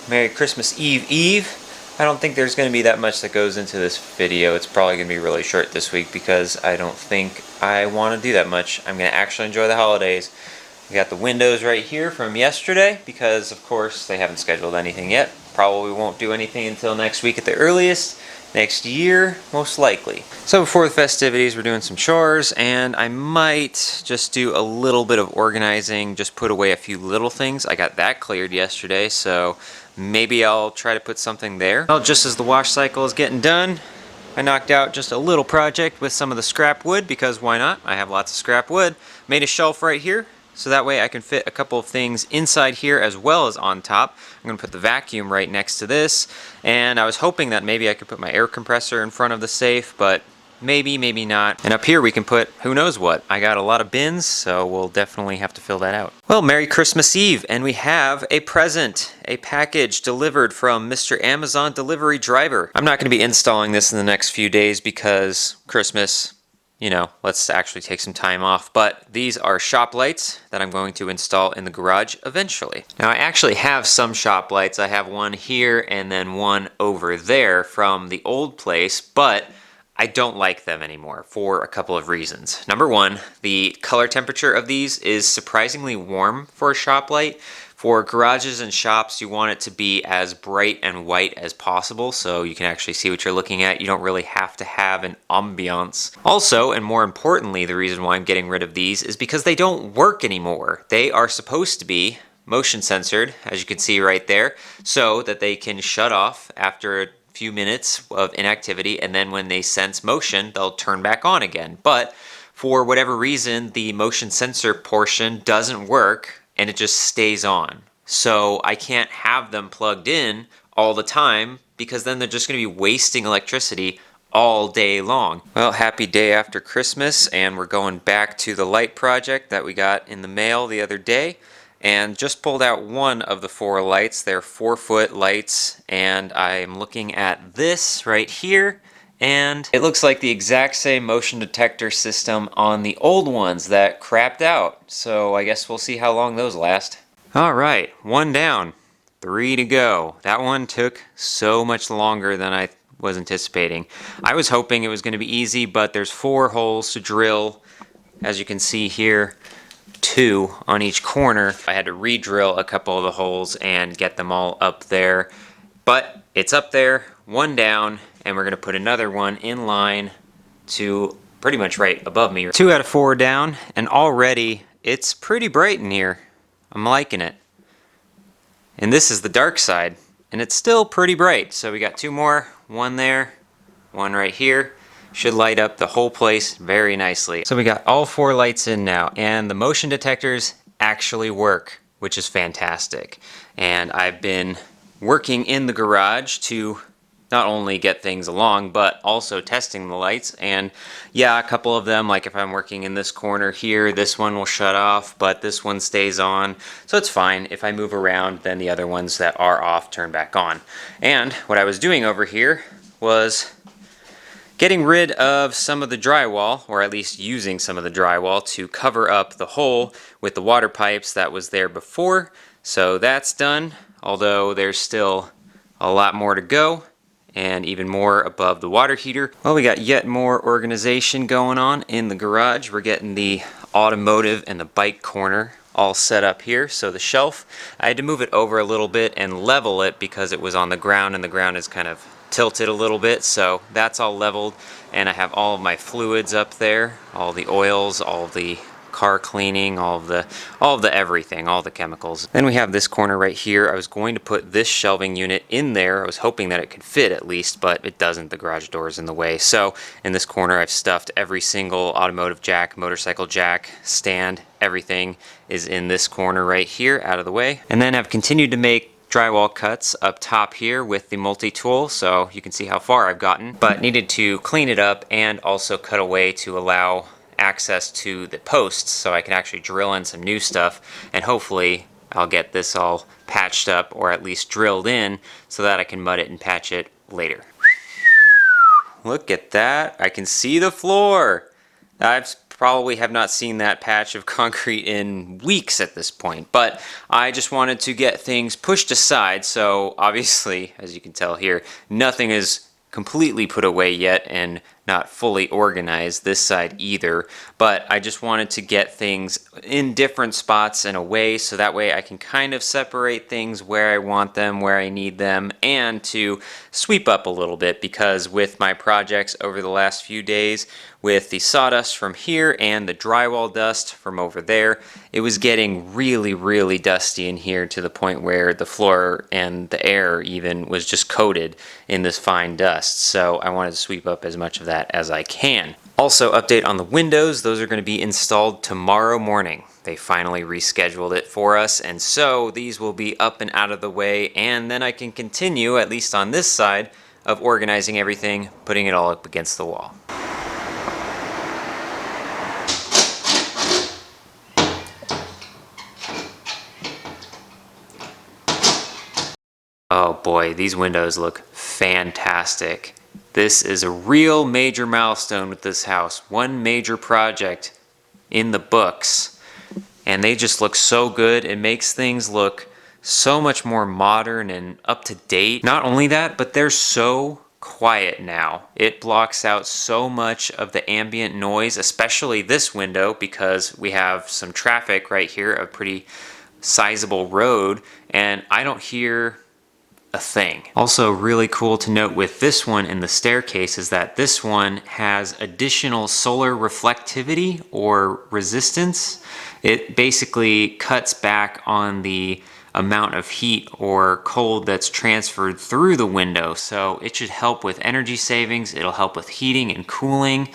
Merry Christmas Eve. I don't think there's going to be that much that goes into this video. It's probably going to be really short this week because I don't think I want to do that much. I'm going to actually enjoy the holidays. We got the windows right here from yesterday because, of course, they haven't scheduled anything yet. Probably won't do anything until next week at the earliest. Next year, most likely. So before the festivities, we're doing some chores, and I might just do a little bit of organizing, just put away a few little things. I got that cleared yesterday, so maybe I'll try to put something there. Well, just as the wash cycle is getting done, I knocked out just a little project with some of the scrap wood, because why not? I have lots of scrap wood. Made a shelf right here, so that way I can fit a couple of things inside here as well as on top. I'm going to put the vacuum right next to this, and I was hoping that maybe I could put my air compressor in front of the safe, but maybe not. And up here we can put who knows what. I got a lot of bins, so we'll definitely have to fill that out. Well, Merry Christmas Eve, and we have a present, a package delivered from Mr. Amazon Delivery Driver. I'm not going to be installing this in the next few days because Christmas, you know, let's actually take some time off. But these are shop lights that I'm going to install in the garage eventually. Now I actually have some shop lights. I have one here and then one over there from the old place, but I don't like them anymore for a couple of reasons. Number one, the color temperature of these is surprisingly warm for a shop light. For garages and shops, you want it to be as bright and white as possible so you can actually see what you're looking at. You don't really have to have an ambiance. Also, and more importantly, the reason why I'm getting rid of these is because they don't work anymore. They are supposed to be motion censored, as you can see right there, so that they can shut off after a few minutes of inactivity, and then when they sense motion, they'll turn back on again. But for whatever reason, the motion sensor portion doesn't work, and it just stays on. So I can't have them plugged in all the time because then they're just going to be wasting electricity all day long. Well, happy day after Christmas, and we're going back to the light project that we got in the mail the other day, and just pulled out one of the 4 lights. They're 4-foot lights, and I'm looking at this right here, and it looks like the exact same motion detector system on the old ones that crapped out. So I guess we'll see how long those last. Alright, 1 down, 3 to go. That one took so much longer than I was anticipating. I was hoping it was going to be easy, but there's 4 holes to drill. As you can see here, 2 on each corner. I had to re-drill a couple of the holes and get them all up there. But it's up there, 1 down, and we're going to put another one in line to pretty much right above me. 2 out of 4 down, and already it's pretty bright in here. I'm liking it. And this is the dark side, and it's still pretty bright. So we got 2 more, 1 there, 1 right here. Should light up the whole place very nicely. So we got all 4 lights in now, and the motion detectors actually work, which is fantastic. And I've been working in the garage to not only get things along, but also testing the lights. And yeah, a couple of them, like if I'm working in this corner here, this one will shut off, but this one stays on. So it's fine. If I move around, then the other ones that are off turn back on. And what I was doing over here was getting rid of some of the drywall, or at least using some of the drywall to cover up the hole with the water pipes that was there before. So that's done, although there's still a lot more to go, and even more above the water heater. Well, we got yet more organization going on in the garage. We're getting the automotive and the bike corner all set up here. So the shelf, I had to move it over a little bit and level it because it was on the ground, and the ground is kind of tilted a little bit. So that's all leveled, and I have all of my fluids up there, all the oils, all the car cleaning, all of the everything, all the chemicals. Then we have this corner right here. I was going to put this shelving unit in there. I was hoping that it could fit at least, but it doesn't. The garage door is in the way. So in this corner, I've stuffed every single automotive jack, motorcycle jack, stand, everything is in this corner right here, out of the way. And then I've continued to make drywall cuts up top here with the multi-tool, so you can see how far I've gotten, but needed to clean it up and also cut away to allow access to the posts so I can actually drill in some new stuff, and hopefully I'll get this all patched up, or at least drilled in, so that I can mud it and patch it later. Look at that. I can see the floor. I've probably have not seen that patch of concrete in weeks at this point, but I just wanted to get things pushed aside. So obviously, as you can tell here, nothing is completely put away yet and not fully organized this side either, but I just wanted to get things in different spots and away so that way I can kind of separate things where I want them, where I need them, and to sweep up a little bit, because with my projects over the last few days, with the sawdust from here and the drywall dust from over there, it was getting really dusty in here to the point where the floor and the air even was just coated in this fine dust. So I wanted to sweep up as much of that as I can. Also, update on the windows, those are going to be installed tomorrow morning. They finally rescheduled it for us, and so these will be up and out of the way, and then I can continue, at least on this side, of organizing everything, putting it all up against the wall. Oh boy, these windows look fantastic. This is a real major milestone with this house. One major project in the books. And they just look so good. It makes things look so much more modern and up to date. Not only that, but they're so quiet now. It blocks out so much of the ambient noise, especially this window, because we have some traffic right here, a pretty sizable road, and I don't hear a thing. Also really cool to note with this one in the staircase is that this one has additional solar reflectivity or resistance. It basically cuts back on the amount of heat or cold that's transferred through the window, so it should help with energy savings. It'll help with heating and cooling.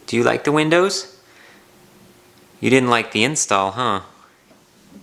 Do you like the windows? You didn't like the install, huh?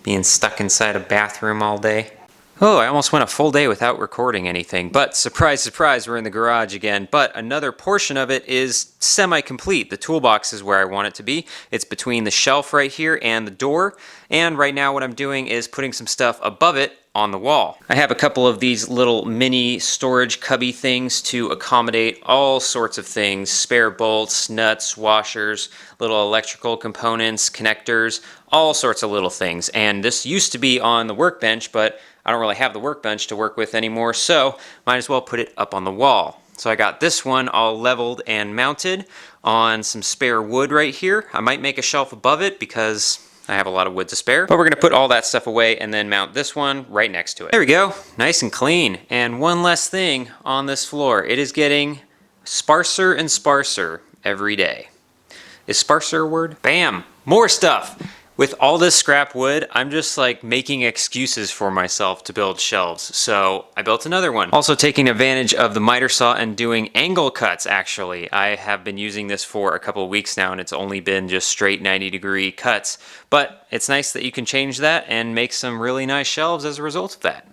Being stuck inside a bathroom all day. Oh, I almost went a full day without recording anything, but surprise, surprise, we're in the garage again. But another portion of it is semi-complete. The toolbox is where I want it to be. It's between the shelf right here and the door, and right now what I'm doing is putting some stuff above it on the wall. I have a couple of these little mini storage cubby things to accommodate all sorts of things: spare bolts, nuts, washers, little electrical components, connectors, all sorts of little things. And this used to be on the workbench, but I don't really have the workbench to work with anymore, so might as well put it up on the wall. So I got this one all leveled and mounted on some spare wood right here. I might make a shelf above it because I have a lot of wood to spare, but we're gonna put all that stuff away and then mount this one right next to it. There we go, nice and clean. And one less thing on this floor. It is getting sparser and sparser every day. Is sparser a word? Bam, more stuff. With all this scrap wood, I'm just like making excuses for myself to build shelves, so I built another one. Also taking advantage of the miter saw and doing angle cuts, actually. I have been using this for a couple of weeks now, and it's only been just straight 90-degree cuts, but it's nice that you can change that and make some really nice shelves as a result of that.